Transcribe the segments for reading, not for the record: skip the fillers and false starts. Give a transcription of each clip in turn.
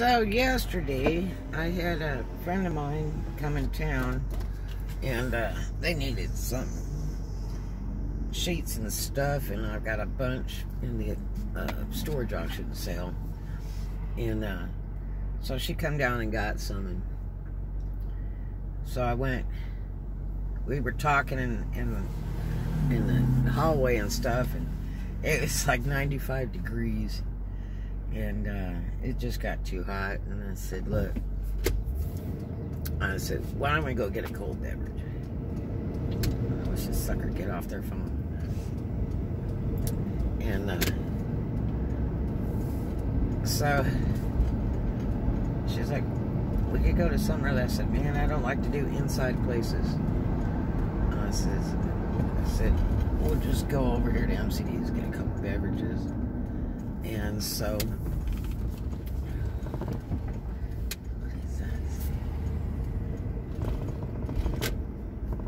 So yesterday, I had a friend of mine come in town, and they needed some sheets and stuff, and I've got a bunch in the storage auction sale, and so she come down and got some, and so I went. We were talking in the hallway and stuff, and it was like 95 degrees. And it just got too hot, and I said, look, why don't we go get a cold beverage? Let's just sucker get off their phone. And so she's like, we could go to somewhere. I said, man, I don't like to do inside places. I said, we'll just go over here to MCD's, get a couple beverages. And so, what is that?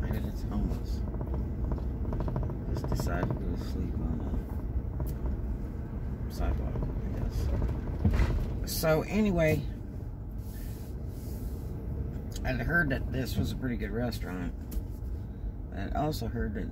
Maybe it's homeless. Just decided to go to sleep on the sidewalk, I guess. So anyway, I'd heard that this was a pretty good restaurant. I also heard that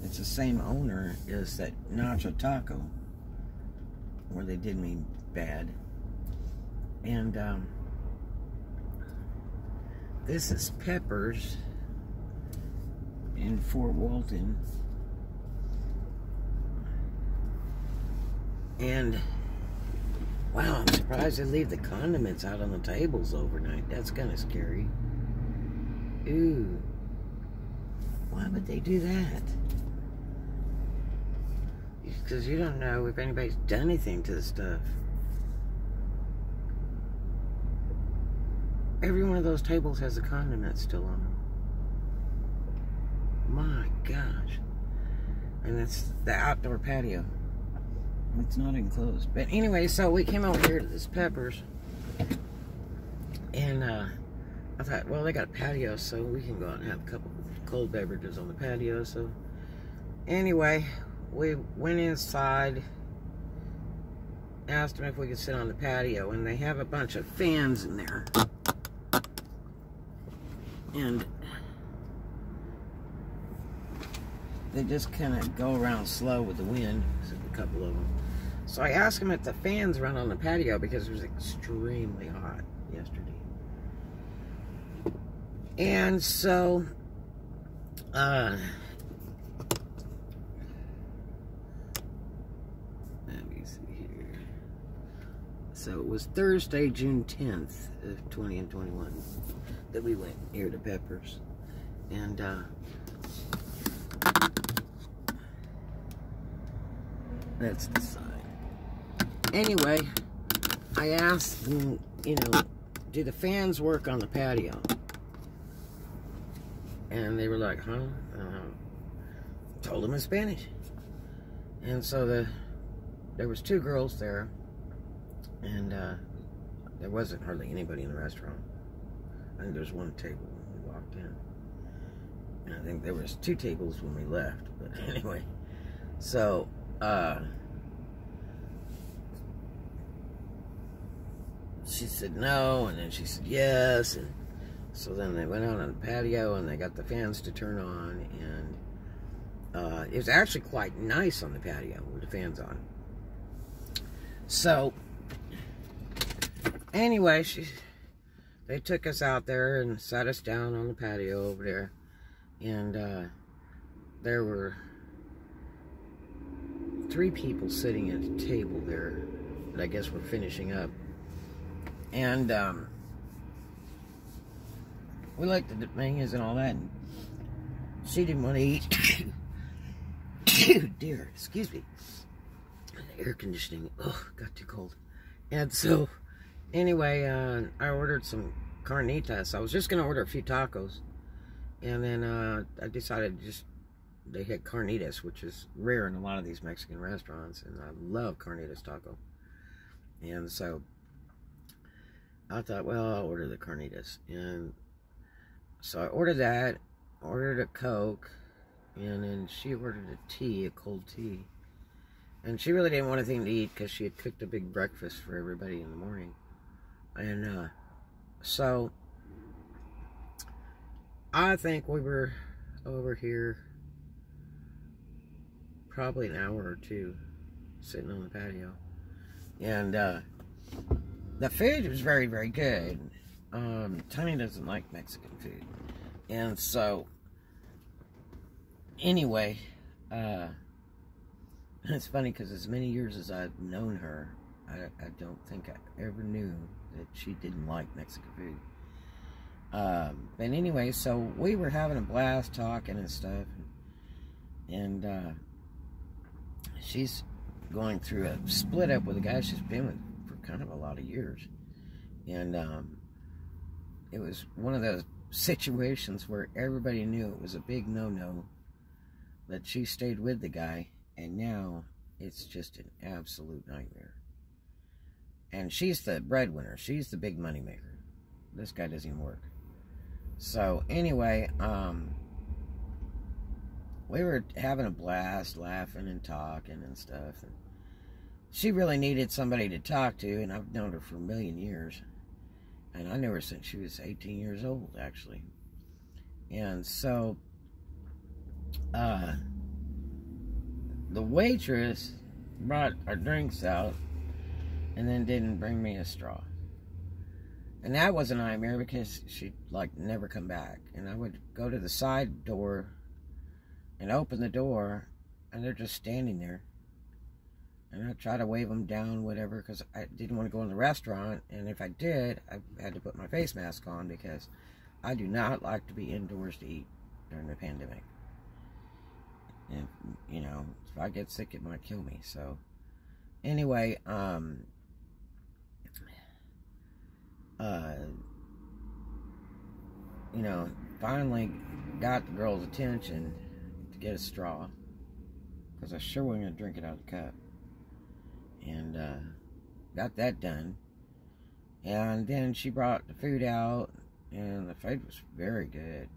it's the same owner as that Nacho Taco, where they did me bad. And this is Peppers in Fort Walton. And wow, I'm surprised they leave the condiments out on the tables overnight. That's kind of scary. Ooh, why would they do that? Because you don't know if anybody's done anything to the stuff. Every one of those tables has the condiments still on them. My gosh. And it's the outdoor patio. It's not enclosed. But anyway, so we came over here to this Peppers. And I thought, well, they got a patio, so we can go out and have a couple cold beverages on the patio. So anyway, we went inside, asked them if we could sit on the patio, and they have a bunch of fans in there. And they just kind of go around slow with the wind, a couple of them. So I asked them if the fans run on the patio because it was extremely hot yesterday. And so, let me see here. So it was Thursday, June 10th of 20 and 21 that we went here to Peppers. And that's the sign. Anyway, I asked them, you know, do the fans work on the patio? And they were like, huh? Told them in Spanish. And so there was two girls there, and there wasn't hardly anybody in the restaurant. I think there's one table when we walked in. And I think there was two tables when we left. But anyway, so she said no, and then she said yes, and so then they went out on the patio and they got the fans to turn on, and it was actually quite nice on the patio with the fans on. So anyway, they took us out there and sat us down on the patio over there, and there were 3 people sitting at a table there that I guess were finishing up. And we looked at the menus and all that, and she didn't want to eat. Dear, excuse me. The air conditioning, got too cold. And so, anyway, I ordered some carnitas. I was just going to order a few tacos. And then I decided they had carnitas, which is rare in a lot of these Mexican restaurants. And I love carnitas taco. And so I thought, well, I'll order the carnitas. And so I ordered that, ordered a Coke, and then she ordered a tea, a cold tea. And she really didn't want anything to eat because she had cooked a big breakfast for everybody in the morning. And so I think we were over here probably an hour or two sitting on the patio. And the food was very, very good. Tony doesn't like Mexican food. And so, anyway, it's funny because as many years as I've known her, I don't think I ever knew that she didn't like Mexican food. But anyway, so we were having a blast talking and stuff. And she's going through a split up with a guy she's been with for kind of a lot of years. And it was one of those situations where everybody knew it was a big no-no that she stayed with the guy, and now it's just an absolute nightmare. And she's the breadwinner. She's the big money maker. This guy doesn't even work. So anyway, we were having a blast, laughing and talking and stuff. And she really needed somebody to talk to, and I've known her for a million years. And I knew her since she was 18 years old, actually. And so, the waitress brought our drinks out and then didn't bring me a straw. And that was a nightmare because she'd, like, never come back. And I would go to the side door and open the door, and they're just standing there. And I'd try to wave them down, whatever, because I didn't want to go in the restaurant. And if I did, I had to put my face mask on because I do not like to be indoors to eat during the pandemic. And, you know, if I get sick, it might kill me. So, anyway, you know, finally got the girl's attention to get a straw, because I sure wasn't going to drink it out of the cup. And got that done. And then she brought the food out, and the food was very good.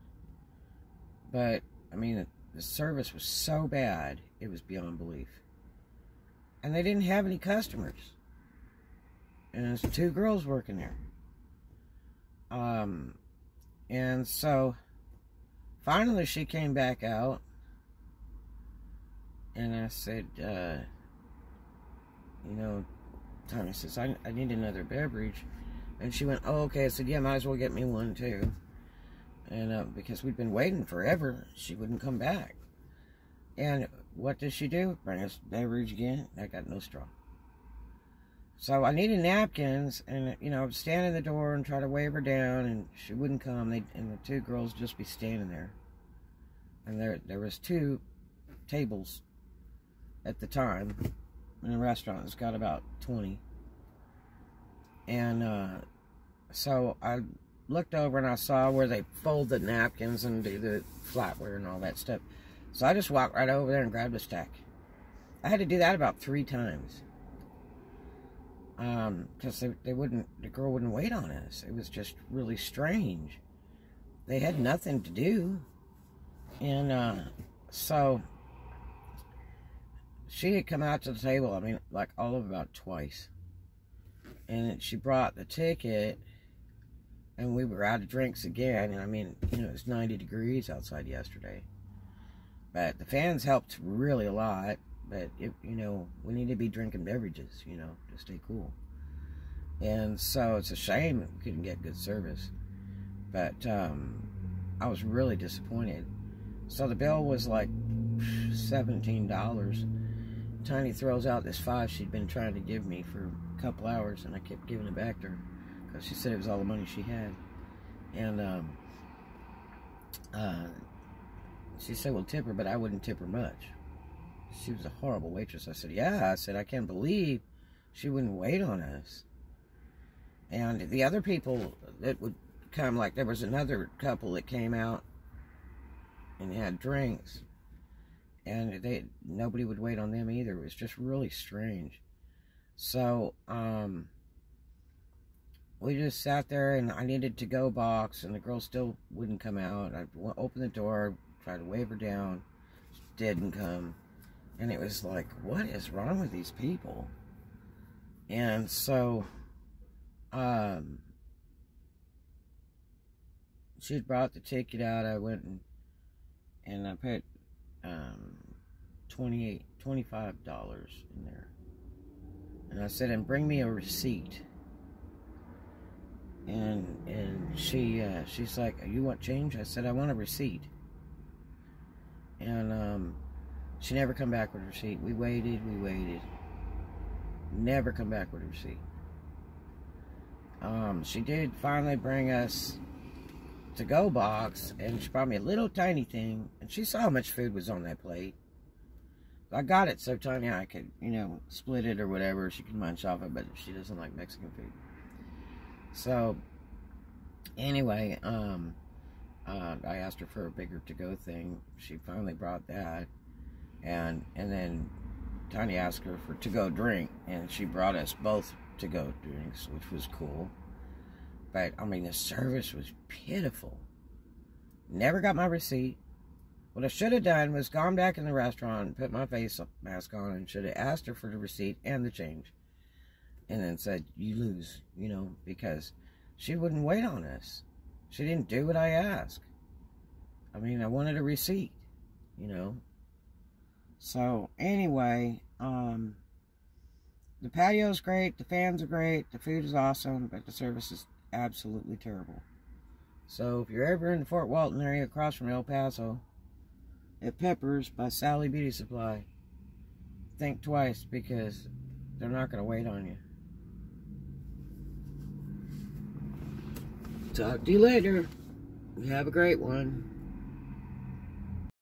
But, I mean, the service was so bad, it was beyond belief. And they didn't have any customers. And there's 2 girls working there. And so, finally she came back out, and I said, you know, Tony says, I need another beverage. And she went, oh, okay. I said, yeah, might as well get me one, too. And because we'd been waiting forever, she wouldn't come back. And what did she do? Bring us beverage again. I got no straw. So I needed napkins, and, you know, I would stand in the door and try to wave her down, and she wouldn't come. And the 2 girls just be standing there. And there was 2 tables at the time in the restaurant. It's got about 20. And so I looked over and I saw where they fold the napkins and do the flatware and all that stuff. So I just walked right over there and grabbed a stack. I had to do that about 3 times. Because the girl wouldn't wait on us. It was just really strange. They had nothing to do. And so she had come out to the table, I mean, like all of about twice. And she brought the ticket, and we were out of drinks again. And I mean, you know, it was 90 degrees outside yesterday. But the fans helped really a lot. But, you know, we need to be drinking beverages, you know, to stay cool. And so it's a shame that we couldn't get good service. But I was really disappointed. So the bill was like $17. Tiny throws out this $5 she'd been trying to give me for a couple hours, and I kept giving it back to her because she said it was all the money she had. And she said, well, tip her, but I wouldn't tip her much. She was a horrible waitress. I said, yeah. I said, I can't believe she wouldn't wait on us. And the other people that would come, like there was another couple that came out and had drinks, and nobody would wait on them either. It was just really strange. So we just sat there, and I needed to go box, and the girl still wouldn't come out. I opened the door, tried to wave her down, she didn't come. And it was like, what is wrong with these people? And so She brought the ticket out. I went and I put $25 in there. And I said, and bring me a receipt. And she's like, you want change? I said, I want a receipt. And she never come back with a receipt. We waited. Never come back with a receipt. She did finally bring us to-go box, and she brought me a little tiny thing, and she saw how much food was on that plate. I got it so tiny I could, you know, split it or whatever. She can munch off it, but she doesn't like Mexican food. So, anyway, I asked her for a bigger to-go thing. She finally brought that, and then Tiny asked her for to-go drink, and she brought us both to-go drinks, which was cool. But, I mean, the service was pitiful. Never got my receipt. What I should have done was gone back in the restaurant and put my face mask on and should have asked her for the receipt and the change. And then said, you lose, you know, because she wouldn't wait on us. She didn't do what I asked. I mean, I wanted a receipt, you know. So, anyway, the patio's great, the fans are great, the food is awesome, but the service is absolutely terrible. So, if you're ever in the Fort Walton area across from El Paso, at Peppers by Sally Beauty Supply, think twice because they're not going to wait on you. Talk to you later. You have a great one.